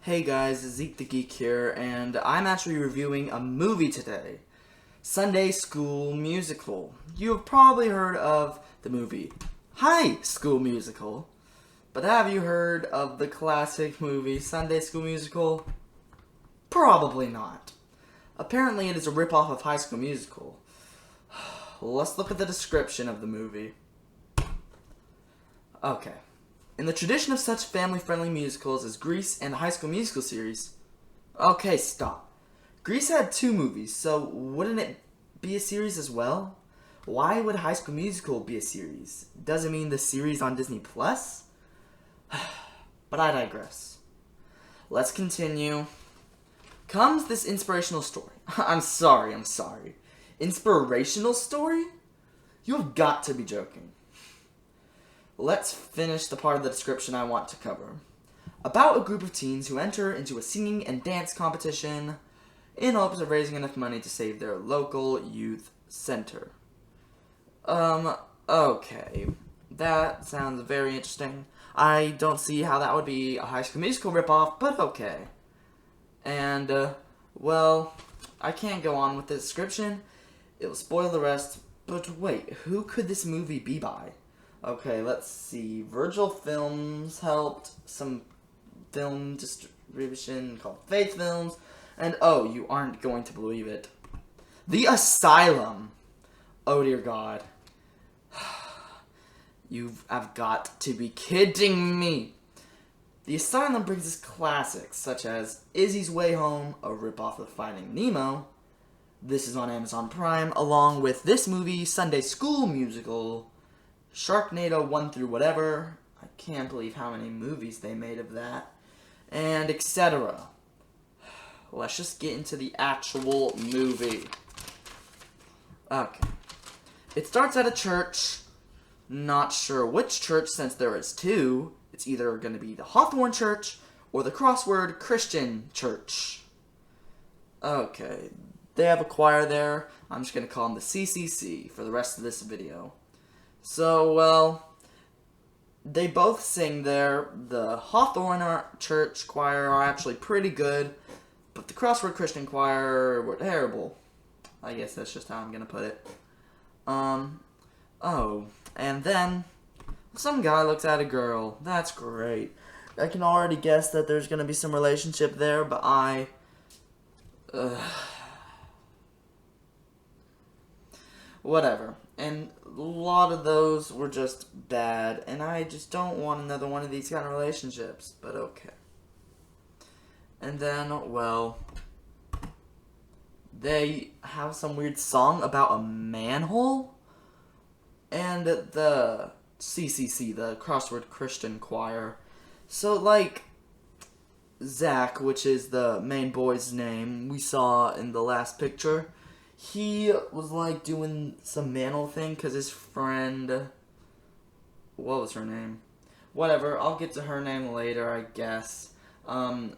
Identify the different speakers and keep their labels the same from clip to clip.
Speaker 1: Hey guys, Zeke the Geek here, and I'm actually reviewing a movie today. Sunday School Musical. You have probably heard of the movie High School Musical, but have you heard of the classic movie Sunday School Musical? Probably not. Apparently it is a ripoff of High School Musical. Let's look at the description of the movie. Okay. In the tradition of such family-friendly musicals as Grease and the High School Musical series... Okay, stop. Grease had 2 movies, so wouldn't it be a series as well? Why would High School Musical be a series? Does it mean the series on Disney Plus? But I digress. Let's continue. Comes this inspirational story. I'm sorry. Inspirational story? You have got to be joking. Let's finish the part of the description I want to cover. About a group of teens who enter into a singing and dance competition in hopes of raising enough money to save their local youth center. Okay. That sounds very interesting. I don't see how that would be a High School Musical ripoff, but okay. And, well, I can't go on with the description. It will spoil the rest, but wait, who could this movie be by? Okay, let's see. Virgil Films helped, some film distribution called Faith Films, and oh, you aren't going to believe it. The Asylum. Oh dear God. I've got to be kidding me. The Asylum brings us classics such as Izzy's Way Home, a ripoff of Finding Nemo. This is on Amazon Prime, along with this movie, Sunday School Musical, Sharknado 1 through whatever. I can't believe how many movies they made of that. And etc. Let's just get into the actual movie. Okay. It starts at a church. Not sure which church since there is 2. It's either going to be the Hawthorne Church or the Crossword Christian Church. Okay. They have a choir there. I'm just going to call them the CCC for the rest of this video. So, well, they both sing there. The Hawthorne Church choir are actually pretty good, but the Crossword Christian choir were terrible. I guess that's just how I'm gonna put it. Oh, and then some guy looks at a girl. That's great. I can already guess that there's gonna be some relationship there, but whatever. And a lot of those were just bad, and I just don't want another one of these kind of relationships, but okay. And then, well, they have some weird song about a manhole, and the CCC, the Crossword Christian Choir. So, like, Zach, which is the main boy's name we saw in the last picture, he was, like, doing some manhole thing because his friend... What was her name? Whatever, I'll get to her name later, I guess.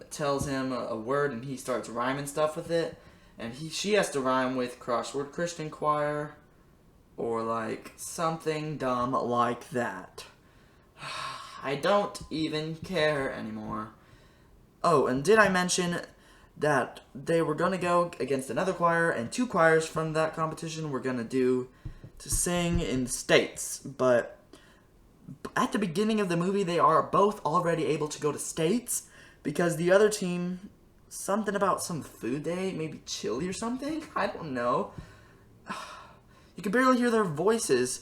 Speaker 1: Tells him a word and he starts rhyming stuff with it. And she has to rhyme with Crossword Christian Choir. Or, like, something dumb like that. I don't even care anymore. Oh, and did I mention that they were going to go against another choir, and 2 choirs from that competition were going to sing in states. But at the beginning of the movie, they are both already able to go to states, because the other team, something about some food they ate, maybe chili or something? I don't know. You could barely hear their voices,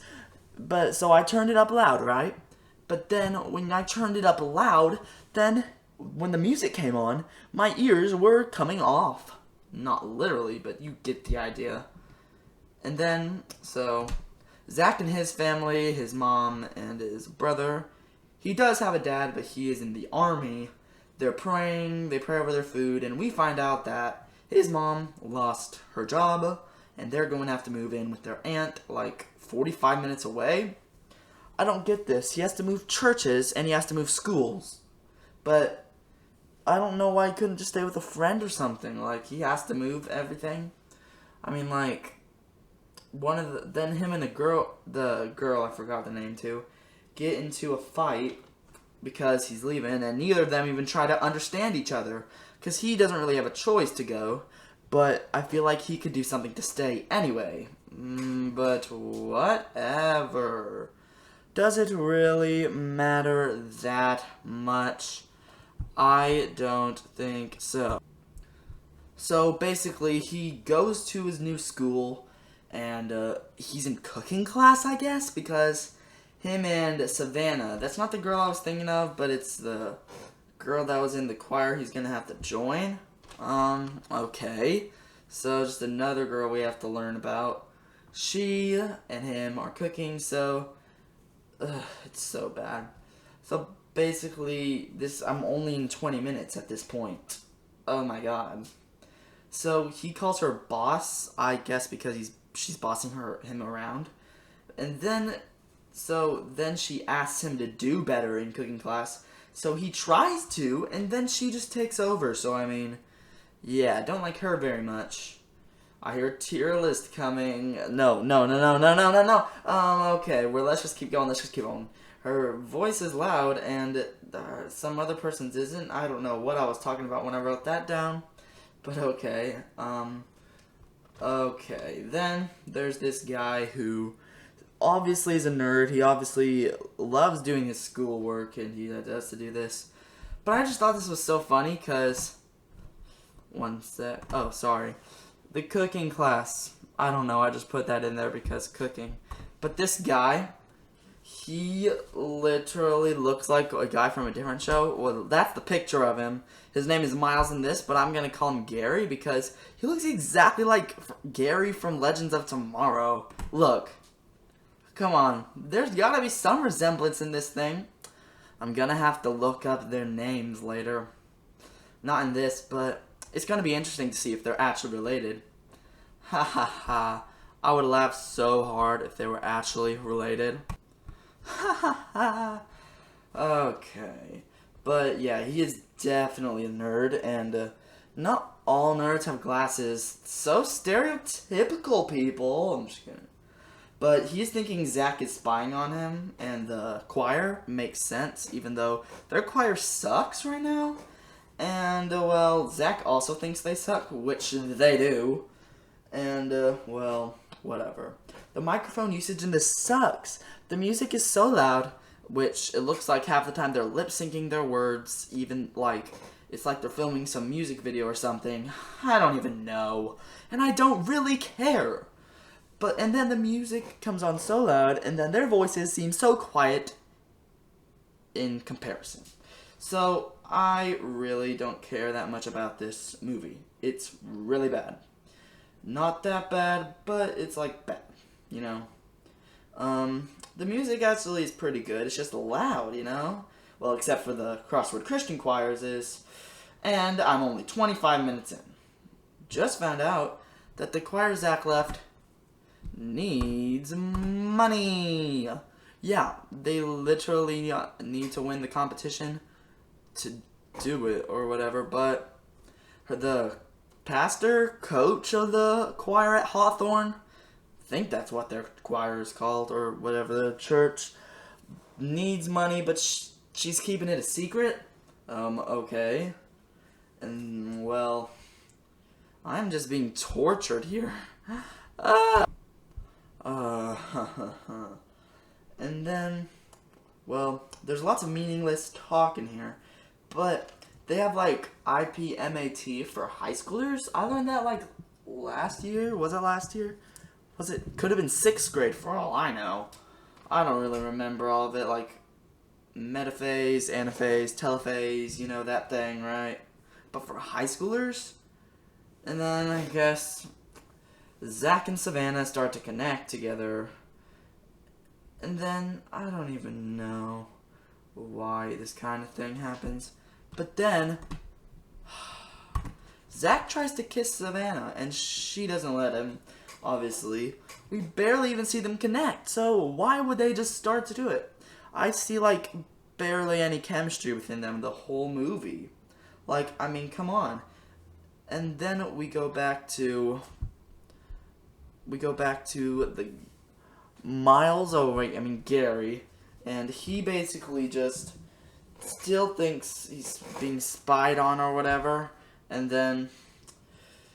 Speaker 1: but so I turned it up loud, right? But then when I turned it up loud, then when the music came on, my ears were coming off. Not literally, but you get the idea. And then, so, Zach and his family, his mom and his brother, he does have a dad, but he is in the army. They're praying, they pray over their food, and we find out that his mom lost her job, and they're going to have to move in with their aunt, like, 45 minutes away. I don't get this. He has to move churches, and he has to move schools. But I don't know why he couldn't just stay with a friend or something. Like, he has to move everything. I mean, like, then him and the girl, I forgot the name too, get into a fight, because he's leaving, and neither of them even try to understand each other because he doesn't really have a choice to go. But I feel like he could do something to stay anyway. But whatever. Does it really matter that much? I don't think so. So basically, he goes to his new school, and he's in cooking class, I guess, because him and Savannah, that's not the girl I was thinking of, but it's the girl that was in the choir he's gonna have to join. Okay. So just another girl we have to learn about. She and him are cooking, so it's so bad. So basically, I'm only in 20 minutes at this point. Oh my god. So he calls her boss, I guess because she's bossing him around. And then she asks him to do better in cooking class. So he tries to, and then she just takes over. So I mean, yeah, I don't like her very much. I hear a tier list coming. No. Okay, well, let's just keep going. Her voice is loud, and some other person's isn't. I don't know what I was talking about when I wrote that down. But okay. Okay, then there's this guy who obviously is a nerd. He obviously loves doing his schoolwork, and he has to do this. But I just thought this was so funny, because... One sec. Oh, sorry. The cooking class. I don't know, I just put that in there because cooking. But this guy, he literally looks like a guy from a different show. Well, that's the picture of him. His name is Miles in this, but I'm going to call him Gary because he looks exactly like Gary from Legends of Tomorrow. Look. Come on. There's got to be some resemblance in this thing. I'm going to have to look up their names later. Not in this, but it's going to be interesting to see if they're actually related. Ha ha ha. I would laugh so hard if they were actually related. Ha ha ha. Okay. But yeah, he is definitely a nerd, and not all nerds have glasses. So stereotypical, people. I'm just kidding. But he's thinking Zach is spying on him, and the choir makes sense, even though their choir sucks right now. And, well, Zach also thinks they suck, which they do. And, well, whatever. The microphone usage in this sucks. The music is so loud, which it looks like half the time they're lip-syncing their words, even, like, it's like they're filming some music video or something. I don't even know. And I don't really care. And then the music comes on so loud, and then their voices seem so quiet in comparison. So, I really don't care that much about this movie. It's really bad. Not that bad, but it's like bad, you know? The music actually is pretty good. It's just loud, you know? Well, except for the Crossword Christian Choirs is. And I'm only 25 minutes in. Just found out that the choir Zach left needs money. Yeah, they literally need to win the competition to do it or whatever, but the pastor, coach of the choir at Hawthorne, I think that's what their choir is called, or whatever, the church, needs money, but she's keeping it a secret? Okay. And, well, I'm just being tortured here. And then, well, there's lots of meaningless talk in here, but they have, like, IPMAT for high schoolers. I learned that, like, last year. Was it last year? Could have been 6th grade for all I know. I don't really remember all of it, like, metaphase, anaphase, telephase, you know, that thing, right? But for high schoolers? And then, I guess, Zach and Savannah start to connect together. And then, I don't even know why this kind of thing happens. But then, Zach tries to kiss Savannah, and she doesn't let him, obviously. We barely even see them connect, so why would they just start to do it? I see, like, barely any chemistry within them the whole movie. Like, I mean, come on. And then we go back to the Gary, and he basically just still thinks he's being spied on or whatever. And then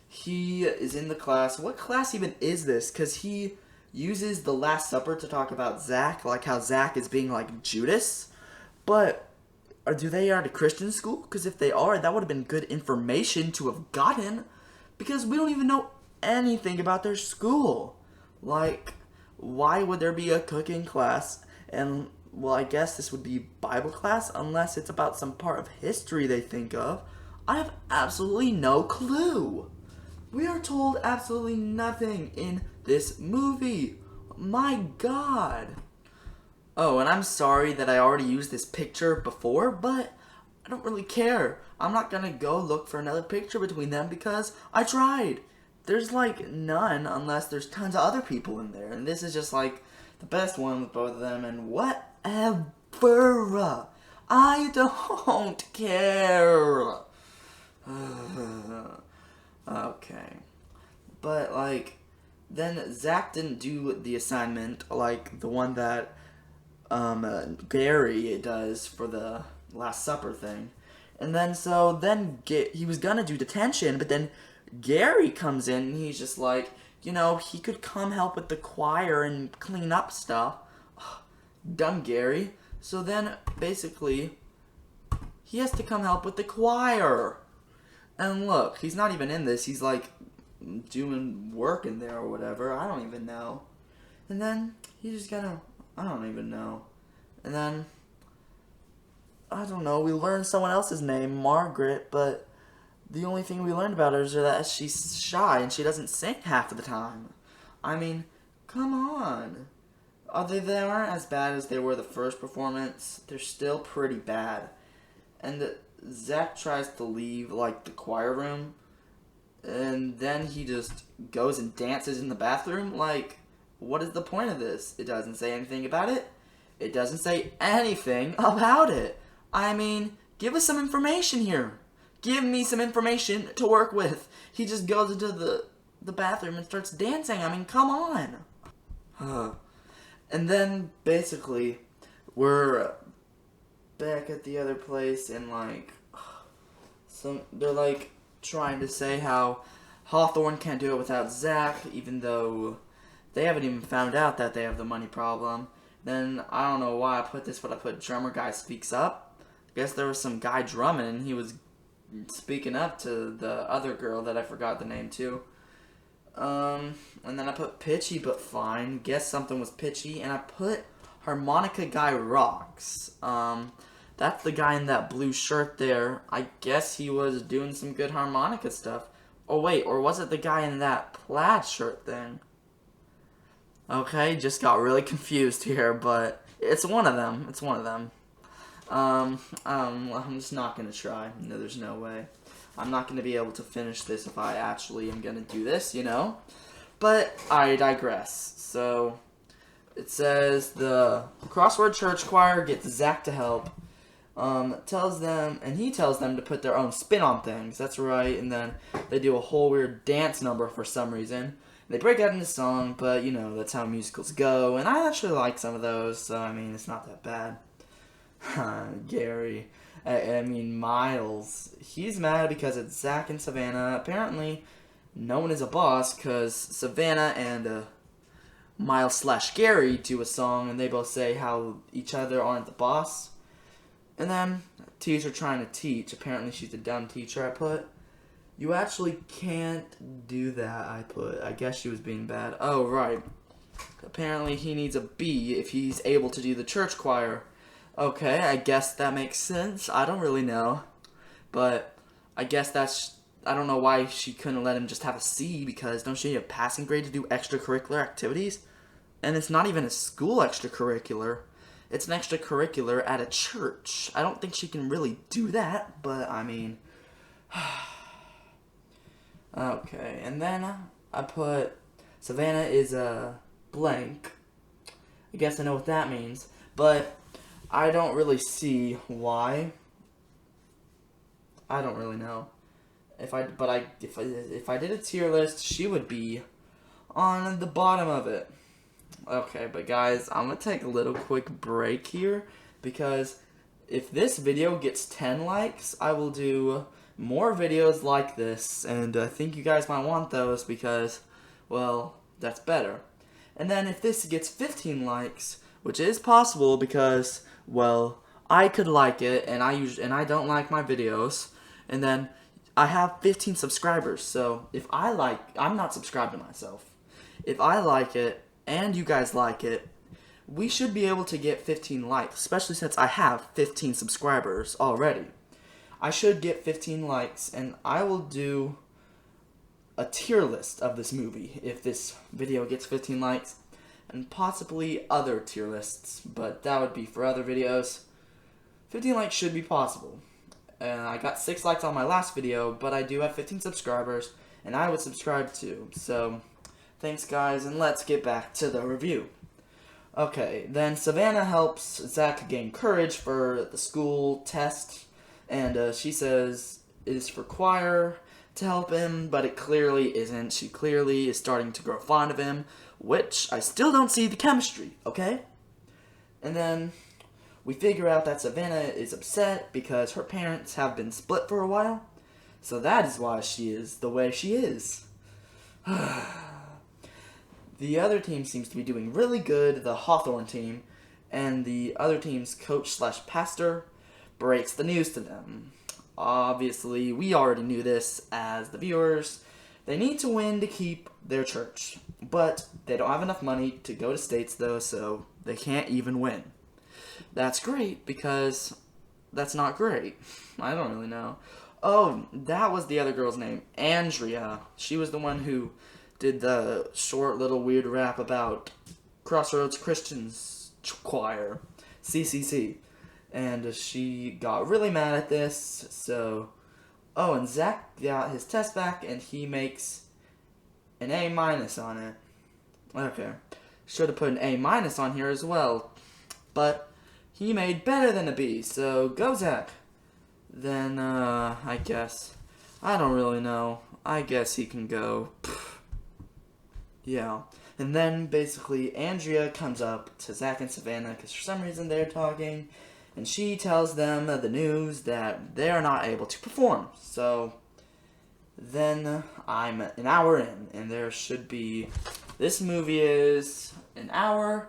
Speaker 1: he is in the class. What class even is this? Because he uses the Last Supper to talk about Zach, like how Zach is being like Judas. But do they at a Christian school? Because if they are, that would have been good information to have gotten. Because we don't even know anything about their school. Like, why would there be a cooking class? And, well, I guess this would be Bible class, unless it's about some part of history they think of. I have absolutely no clue. We are told absolutely nothing in this movie. My God. Oh, and I'm sorry that I already used this picture before, but I don't really care. I'm not gonna go look for another picture between them because I tried. There's like none unless there's tons of other people in there. And this is just like the best one with both of them and whatever. I don't care. Okay. But like, then Zach didn't do the assignment like the one that Gary does for the Last Supper thing. And then he was gonna do detention, but then Gary comes in and he's just like, he could come help with the choir and clean up stuff. Dumb Gary. So then basically he has to come help with the choir. And look, he's not even in this. He's like doing work in there or whatever. I don't even know. And then he's just gonna, I don't even know. And then, I don't know, we learned someone else's name, Margaret, but the only thing we learned about her is that she's shy and she doesn't sing half of the time. I mean, come on. They aren't as bad as they were the first performance. They're still pretty bad. And Zach tries to leave, like, the choir room, and then he just goes and dances in the bathroom. Like, what is the point of this? It doesn't say anything about it. It doesn't say anything about it. I mean, give us some information here. Give me some information to work with. He just goes into the bathroom and starts dancing. I mean, come on. And then, basically, we're back at the other place, and, like, they're, like, trying to say how Hawthorne can't do it without Zach, even though they haven't even found out that they have the money problem. Then, I don't know why I put this, but I put drummer guy speaks up. I guess there was some guy drumming, and he was speaking up to the other girl that I forgot the name too. And then I put pitchy but fine. Guess something was pitchy. And I put harmonica guy rocks. That's the guy in that blue shirt there. I guess he was doing some good harmonica stuff. Oh wait, or was it the guy in that plaid shirt thing? Okay, just got really confused here, but it's one of them. It's one of them. I'm just not gonna try. No, there's no way. I'm not gonna be able to finish this if I actually am gonna do this, But I digress. So it says the Crossword Church Choir gets Zach to help. He tells them to put their own spin on things. That's right. And then they do a whole weird dance number for some reason. They break out into song, but that's how musicals go. And I actually like some of those, so I mean, it's not that bad. Gary. I mean, Miles. He's mad because it's Zach and Savannah. Apparently, no one is a boss because Savannah and Miles/Gary do a song, and they both say how each other aren't the boss. And then, teacher trying to teach. Apparently, she's a dumb teacher, I put. You actually can't do that, I put. I guess she was being bad. Oh, right. Apparently, he needs a B if he's able to do the church choir. Okay, I guess that makes sense. I don't really know. But I guess I don't know why she couldn't let him just have a C, because don't she need a passing grade to do extracurricular activities? And it's not even a school extracurricular. It's an extracurricular at a church. I don't think she can really do that, but I mean... Okay, and then I put Savannah is a blank. I guess I know what that means, but I don't really see why. I don't really know. If I did a tier list, she would be on the bottom of it. Okay, but guys, I'm gonna take a little quick break here because if this video gets 10 likes, I will do more videos like this, and I think you guys might want those because, well, that's better. And then if this gets 15 likes, which is possible because, well, I could like it, and I don't like my videos, and then I have 15 subscribers, so if I'm not subscribed to myself. If I like it, and you guys like it, we should be able to get 15 likes, especially since I have 15 subscribers already. I should get 15 likes, and I will do a tier list of this movie if this video gets 15 likes, and possibly other tier lists, but that would be for other videos. 15 likes should be possible. And I got 6 likes on my last video, but I do have 15 subscribers, and I would subscribe too. So, thanks guys, and let's get back to the review. Okay, then Savannah helps Zach gain courage for the school test, and she says it is for choir to help him, but it clearly isn't. She clearly is starting to grow fond of him, which I still don't see the chemistry, okay? And then we figure out that Savannah is upset because her parents have been split for a while, so that is why she is the way she is. The other team seems to be doing really good, the Hawthorne team, and the other team's coach/pastor breaks the news to them. Obviously, we already knew this as the viewers. They need to win to keep their church, but they don't have enough money to go to states though, so they can't even win. That's great, because that's not great. I don't really know. Oh, that was the other girl's name, Andrea. She was the one who did the short little weird rap about Crossroads Christians Choir, CCC. And she got really mad at this, so... Oh, and Zach got his test back, and he makes an A- on it. Okay. Should have put an A- on here as well. But he made better than a B, so go Zach. Then, I guess. I don't really know. I guess he can go. Yeah. And then, basically, Andrea comes up to Zach and Savannah, because for some reason they're talking, and she tells them the news that they are not able to perform. So, then I'm an hour in, and there should be... This movie is an hour,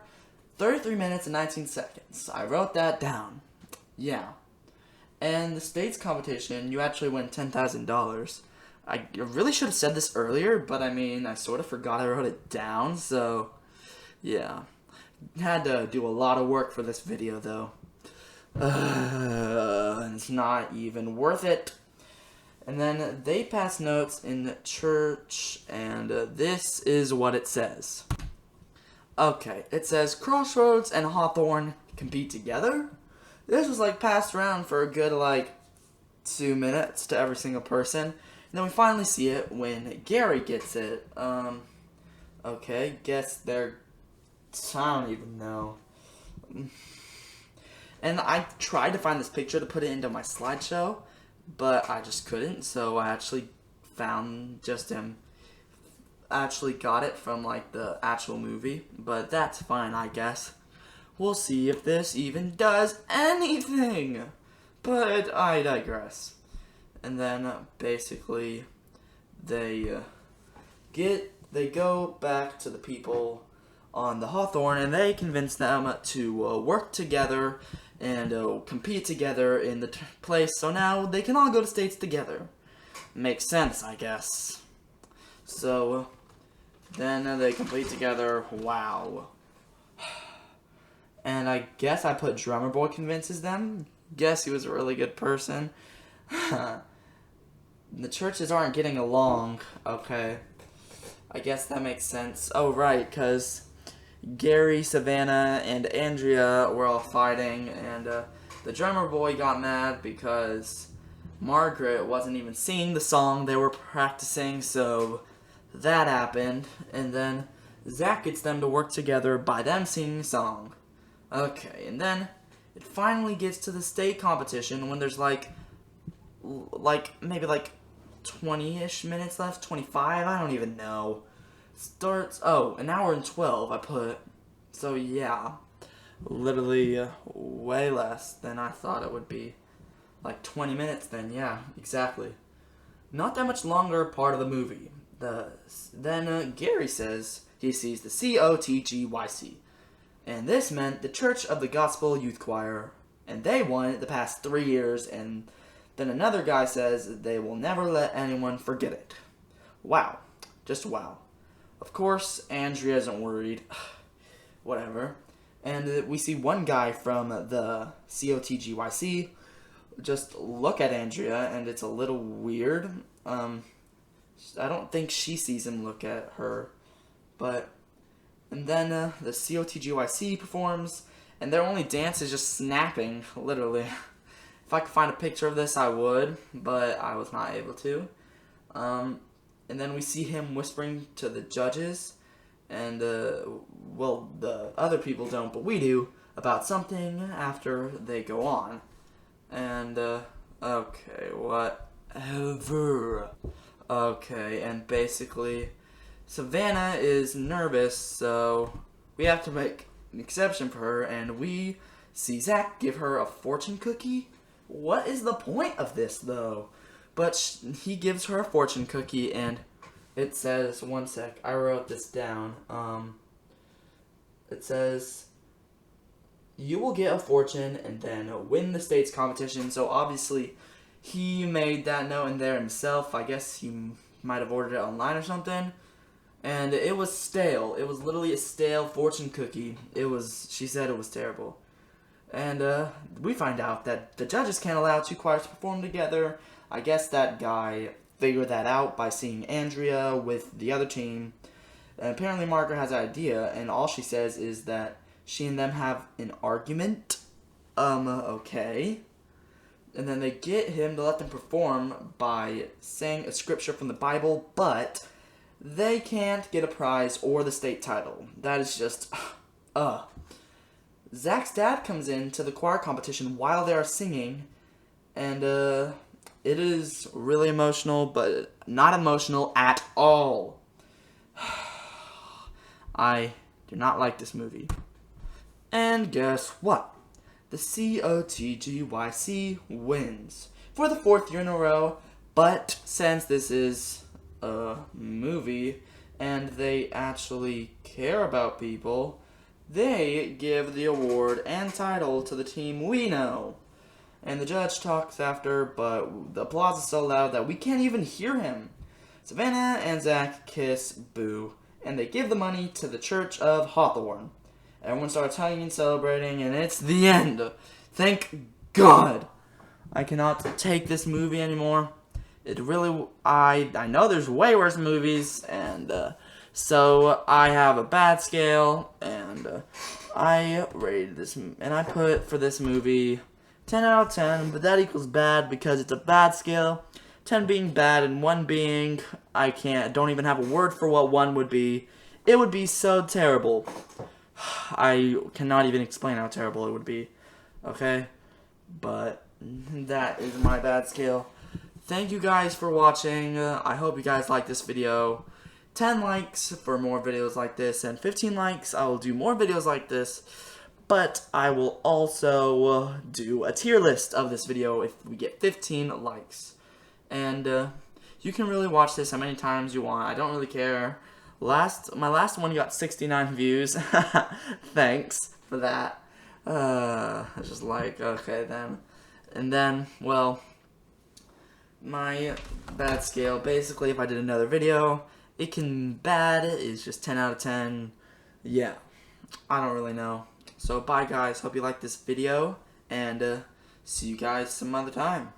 Speaker 1: 33 minutes, and 19 seconds. I wrote that down. Yeah. And the states competition, you actually win $10,000. I really should have said this earlier, but I mean, I sort of forgot I wrote it down, so yeah. Had to do a lot of work for this video, though. And it's not even worth it. And then they pass notes in church, and this is what it says. Okay, it says Crossroads and Hawthorne compete together. This was like passed around for a good like 2 minutes to every single person. And then we finally see it when Gary gets it. Okay, guess they're... I don't even know. And I tried to find this picture to put it into my slideshow, but I just couldn't, so I actually found just him. Actually got it from like the actual movie, but that's fine, I guess. We'll see if this even does anything. But I digress. And then basically they go back to the people on the Hawthorne, and they convince them to work together and compete together in the place, so now they can all go to states together. Makes sense, I guess. So then they compete together. Wow. And I guess I put Drummer Boy convinces them. Guess he was a really good person. The churches aren't getting along. Okay. I guess that makes sense. Oh, right, because Gary, Savannah, and Andrea were all fighting, and the Drummer Boy got mad because Margaret wasn't even singing the song they were practicing, so that happened. And then Zach gets them to work together by them singing a song. Okay, and then it finally gets to the state competition when there's like maybe like 20-ish minutes left, 25, I don't even know. Starts, oh, an hour and 12 I put, so yeah. Literally way less than I thought it would be. Like 20 minutes then, yeah, exactly. Not that much longer part of the movie. Then Gary says he sees the COTGYC. And this meant the Church of the Gospel Youth Choir. And they won it the past 3 years. And then another guy says they will never let anyone forget it. Wow. Just wow. Of course, Andrea isn't worried. Whatever. And we see one guy from the COTGYC just look at Andrea, and it's a little weird. I don't think she sees him look at her. And then the COTGYC performs, and their only dance is just snapping, literally. If I could find a picture of this, I would, but I was not able to. And then we see him whispering to the judges, and, well, the other people don't, but we do, about something after they go on. And, okay, whatever. Okay, and basically, Savannah is nervous, so we have to make an exception for her, and we see Zach give her a fortune cookie. What is the point of this, though? But he gives her a fortune cookie, and it says, one sec, I wrote this down. It says, you will get a fortune and then win the state's competition. So obviously, he made that note in there himself. I guess he might have ordered it online or something. And it was stale. It was literally a stale fortune cookie. She said it was terrible. And we find out that the judges can't allow two choirs to perform together. I guess that guy figured that out by seeing Andrea with the other team. And apparently Margaret has an idea, and all she says is that she and them have an argument. Okay. And then they get him to let them perform by saying a scripture from the Bible, but they can't get a prize or the state title. That is just, Zach's dad comes in to the choir competition while they are singing, and it is really emotional, but not emotional at all. I do not like this movie. And guess what? The COTGYC wins for the 4th year in a row, but since this is a movie and they actually care about people, they give the award and title to the team we know. And the judge talks after, but the applause is so loud that we can't even hear him. Savannah and Zach kiss Boo, and they give the money to the Church of Hawthorne. Everyone starts hugging and celebrating, and it's the end. Thank God. I cannot take this movie anymore. It really, I know there's way worse movies, and so I have a bad scale, and I rated this, and I put for this movie 10 out of 10, but that equals bad because it's a bad scale. 10 being bad and 1 being, don't even have a word for what 1 would be. It would be so terrible. I cannot even explain how terrible it would be. Okay? But that is my bad scale. Thank you guys for watching. I hope you guys like this video. 10 likes for more videos like this, and 15 likes, I will do more videos like this. But I will also do a tier list of this video if we get 15 likes. And you can really watch this how many times you want. I don't really care. My last one got 69 views. Thanks for that. I was just like, okay then. And then, well, my bad scale, basically if I did another video, bad is just 10 out of 10. Yeah, I don't really know. So bye guys, hope you liked this video, and see you guys some other time.